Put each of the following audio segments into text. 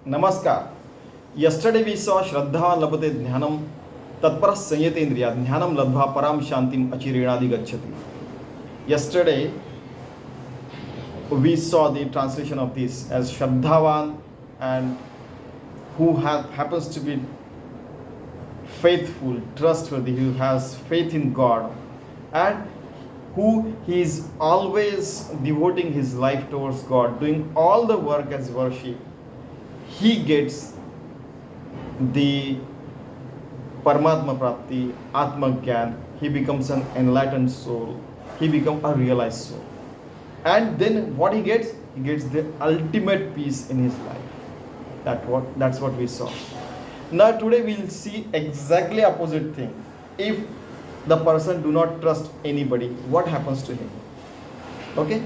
Namaskar. Yesterday we saw Shraddha Labate Dhyanam Tatpara Sanyatendriya Dhyanam Labha Param Shantim Achirenadi Gacchati. Yesterday we saw the translation of this as Shraddhavan, and who happens to be faithful, trustworthy, who has faith in God, and who he is always devoting his life towards God, doing all the work as worship. He gets the Paramatma Prapti, Atma Gyan. He becomes an enlightened soul. He becomes a realized soul. And then what he gets? He gets the ultimate peace in his life. That's what we saw. Now today we'll see exactly opposite thing. If the person do not trust anybody, what happens to him? Okay?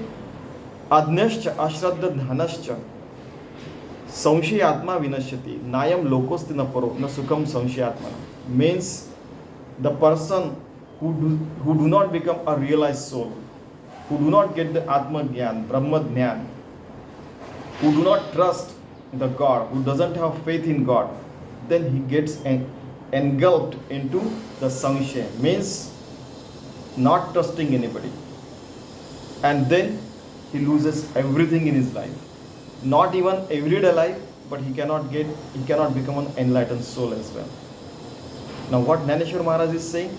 Adnyascha ashraddha dhanascha संशयात्मा विनश्यति नायम लोकोस्ति न परो न सुखम संशयात्मा. Means the person who do not become a realized soul, who do not get the Atma Gyan, Brahma Gyan, who do not trust the God, who doesn't have faith in God, then he gets engulfed into the Sanshaya, means not trusting anybody. And then he loses everything in his life. Not even everyday life, but he cannot become an enlightened soul as well. Now what Dnyaneshwari Maharaj is saying,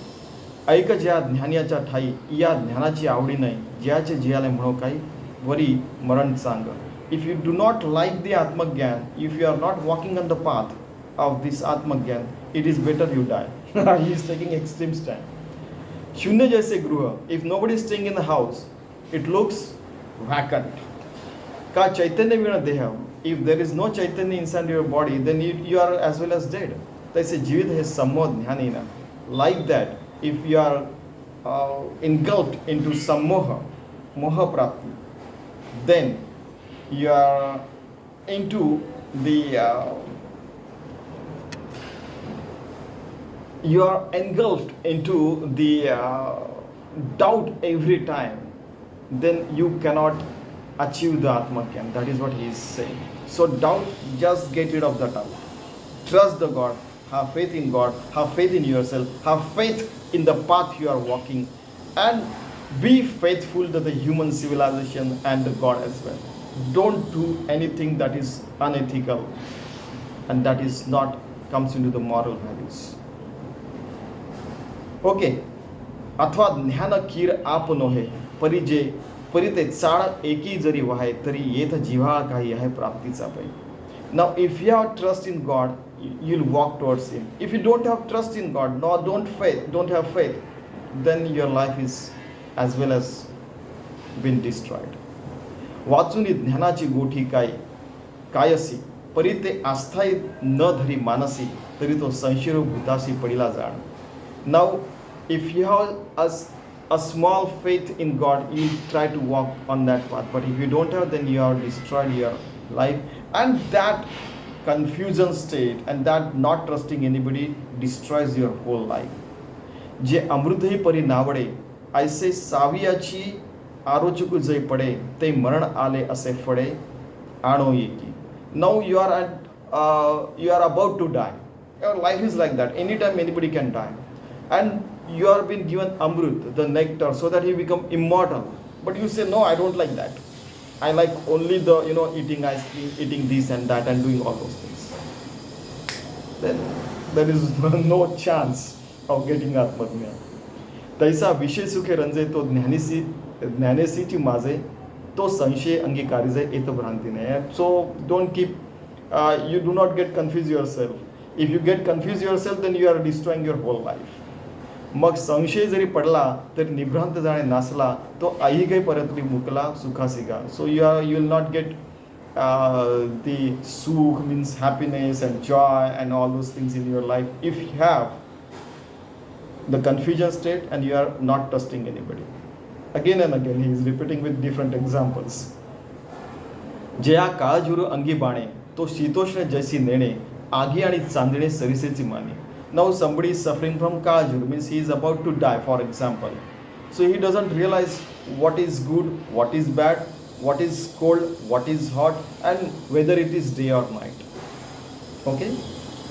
ऐक ज्या ज्ञान्याच्या ठाई या ज्ञानाची आवडी नाही ज्याचे जियाले म्हणो काही worry मरण सांग. If you do not like the Atma Gyan, if you are not walking on the path of this Atma Gyan, it is better you die. He is taking extreme stand. शून्य जैसे गृह, if nobody is staying in the house, it looks vacant. का चैतन्य विण देह, if there is no chaitanya inside your body, then you are as well as dead. तैसे जीवित है सम्मोह ज्ञानेन. Like that, if you are engulfed into sammoha, moha prapti, then you are into the you are engulfed into the doubt every time, then you cannot achieve the Atma Gyan. That is what he is saying. So doubt, just get rid of the doubt. Trust the God, have faith in God, have faith in yourself, have faith in the path you are walking, and be faithful to the human civilization and the God as well. Don't do anything that is unethical and that is not comes into the moral values. Okay. अथवा ज्ञान कीर आप नोहे परिजे परिते चाळ एकी जरी वाहे तरी येथ जिव्हाळ काही आहे प्राप्तीचा पै. Now if you have trust in God, you'll walk towards him. If you don't have trust in God, nor don't have faith, then your life is as well as been destroyed. वाचुनी ज्ञानाची गोठी Cayce परिते आस्थाई न धरी मानसी तरी तो संशय भूतासी पडिला जाण. Now if you have a small faith in God, you try to walk on that path. But if you don't have, then you are destroyed your life. And that confusion state and that not trusting anybody destroys your whole life. जे अमृतही परी नावडे ऐसे सावियाची आरोचकु जय पडे ते मरण आले असे फडे आणो येकी. Now you are about to die. Your life is like that. Anytime anybody can die. And you are being given amrut, the nectar, so that you become immortal. But you say, no, I don't like that. I like only the, eating ice cream, eating this and that and doing all those things. Then there is no chance of getting Atma Gyan. तैसा विषय सुखे रंजे तो ज्ञानेसीची माझे तो संशय अंगीकारी जाय येतो भ्रांती नाही. So don't keep, you do not get confused yourself. If you get confused yourself, then you are destroying your whole life. मग संशय जरी पडला तरी निभ्रांत जाणे नासला तो आई काही परतली मुकला सुखासिका. So you will not get the sukh, means happiness and joy and all those things in your life if you have the confusion state and you are not trusting anybody. Again and again he is repeating with different examples. Jaya काळजुर अंगी बाणे तो शीतोष्ण जैसी नेणे आगी आणि चांदणे सरिसेची माने. Now somebody is suffering from Kajur, means he is about to die, for example. So he doesn't realize what is good, what is bad, what is cold, what is hot, and whether it is day or night. Okay?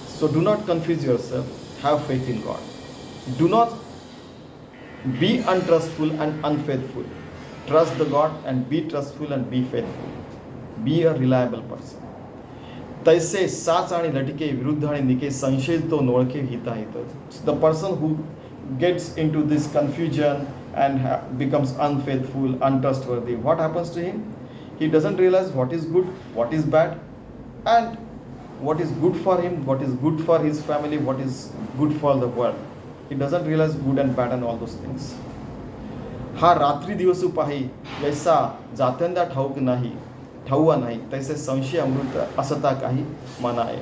So do not confuse yourself. Have faith in God. Do not be untrustful and unfaithful. Trust the God and be trustful and be faithful. Be a reliable person. तैसे साच आणि लटके विरुद्ध आणि निके संशयित तो नोळखे हिताहित. The person who gets into this confusion and becomes unfaithful, untrustworthy, what happens to him? He doesn't realize what is good, what is bad, and what is good for him, what is good for his family, what is good for the world. He doesn't realize good and bad and all those things. हा रात्री दिवस पाही जैसा जात्यांदा ठाऊक नाही ठाऊआ नाही तैसे संशय अमृत असता काही मना आहे.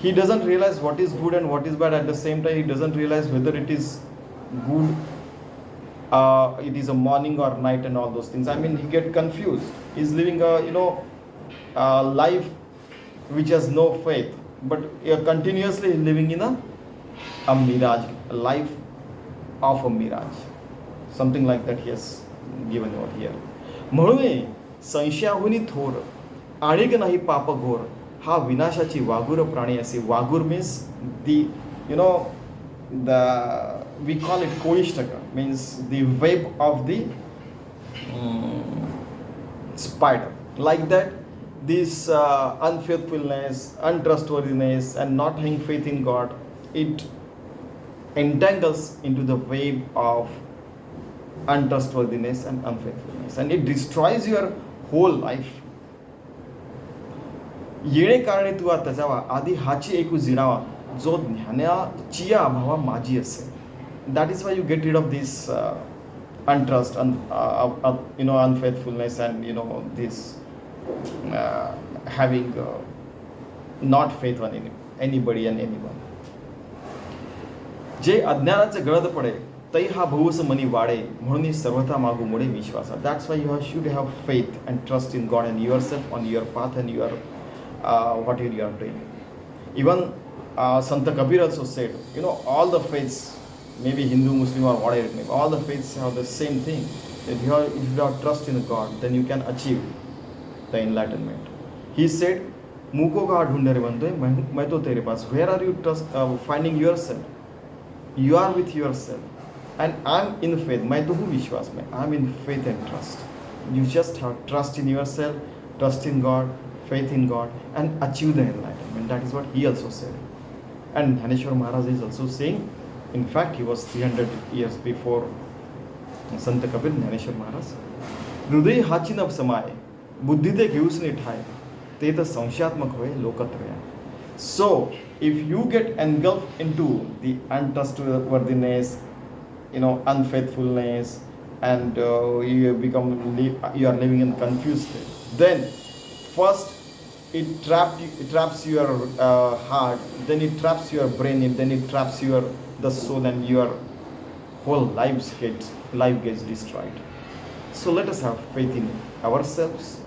He doesn't realize what is good and what is bad. At the same time, he doesn't realize whether it is good, it is a morning or night and all those things. I mean, he get confused. He's living a life which has no faith, but continuously living in a mirage, a life of a mirage. Something like that he has given over here. म्हणून संशयाहुनी थोर आणिक नाही पाप घोर हा विनाशाची वागुर प्राणी असे. वागुर means the the we call it koishtaka, means the web of the spider. Like that, this unfaithfulness, untrustworthiness, and not having faith in God, it entangles into the web of untrustworthiness and unfaithfulness, and it destroys your whole life. येणे कारणे तुवा तजावा आधी हाची एकू जिणावा जो ज्ञानाचिया अभावा माझी असे. That is why you get rid of this untrust and unfaithfulness and this having not faith on anybody and anyone. जे अज्ञानाचे गळद पडे तै हा भवस मनी वाढे म्हणून सर्वथा मागू मुळे विश्वासा. That's why you should have faith and trust in God and yourself on your path and your what you are doing. Even Sant Kabir also said, all the faiths, maybe Hindu, Muslim or whatever it may be, all the faiths have the same thing. If you have trust in God, then you can achieve the enlightenment. He said, मुको का ढूंढे रे बंदे मैं तो तेरे पास. Where are you finding yourself? You are with yourself. And I'm in faith. मैं तो हूँ विश्वास में. I'm in faith and trust. You just have trust in yourself, trust in God, faith in God, and achieve the enlightenment. That is what he also said. And Dnyaneshwari Maharaj is also saying, in fact, he was 300 years before Sant Kabir, Dnyaneshwari Maharaj. हृदय हाची न समाय बुद्धी ते घेऊस ने ठाय ते तर संशयात्मक होय लोकत्रय. So, if you get engulfed into the untrustworthiness, unfaithfulness, and you are living in confused state, then first it traps your heart, then it traps your brain, then it traps the soul, and your whole life gets destroyed. So let us have faith in ourselves,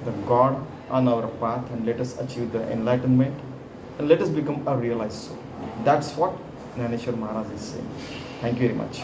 the God on our path, and let us achieve the enlightenment, and let us become a realized soul. That's what Dnyaneshwari Maharaj is saying. Thank you very much.